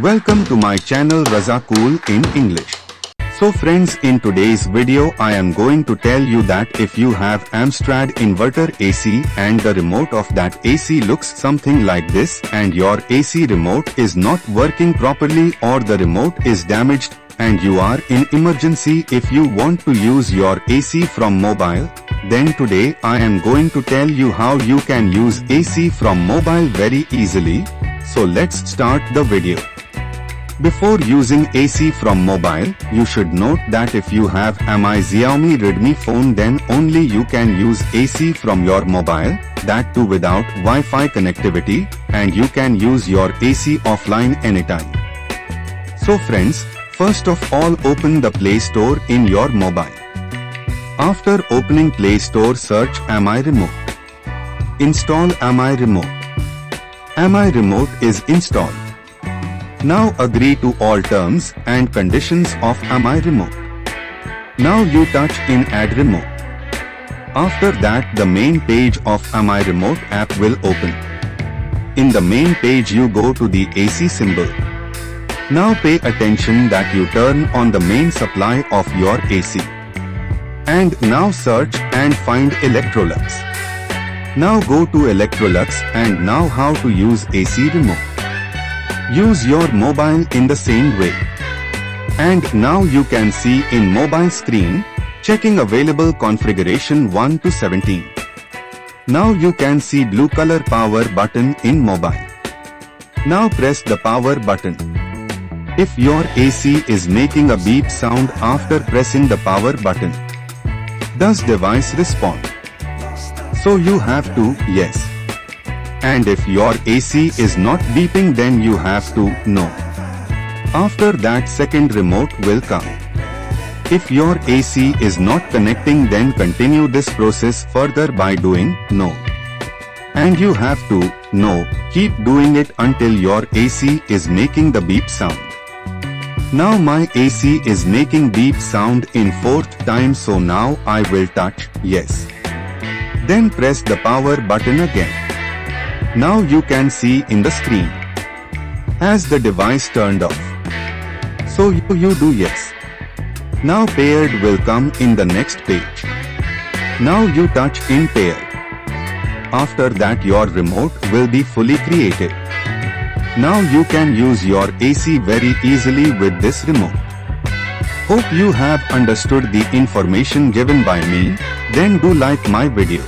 Welcome to my channel Raza Cool in English. So friends, in today's video I am going to tell you that if you have amstrad inverter AC and the remote of that AC looks something like this and your AC remote is not working properly or the remote is damaged and you are in emergency if you want to use your AC from mobile, then today I am going to tell you how you can use AC from mobile very easily. So let's start the video. Before using AC from mobile, you should note that if you have Mi Xiaomi Redmi phone, then only you can use AC from your mobile, that too without Wi-Fi connectivity, and you can use your AC offline anytime. So friends, first of all open the Play Store in your mobile. After opening Play Store, search Mi Remote. Install Mi Remote. Mi Remote is installed. Now agree to all terms and conditions of Mi Remote. Now you touch in Add Remote. After that the main page of Mi Remote app will open. In the main page you go to the AC symbol. Now pay attention that you turn on the main supply of your AC. And now search and find Electrolux. Now go to Electrolux and now how to use AC remote. Use your mobile in the same way. And now you can see in mobile screen, checking available configuration 1 to 17. Now you can see blue color power button in mobile. Now press the power button. If your AC is making a beep sound after pressing the power button, does device respond? So you have to yes. And if your AC is not beeping, then you have to no. After that second remote will come. If your AC is not connecting, then continue this process further by doing no. And you have to no, keep doing it until your AC is making the beep sound. Now my AC is making beep sound in 4th time, so now I will touch yes. Then press the power button again. Now you can see in the screen as the device turned off. So you do yes. Now paired will come in the next page. Now you touch in paired. After that your remote will be fully created. Now you can use your AC very easily with this remote. Hope you have understood the information given by me. Then do like my video.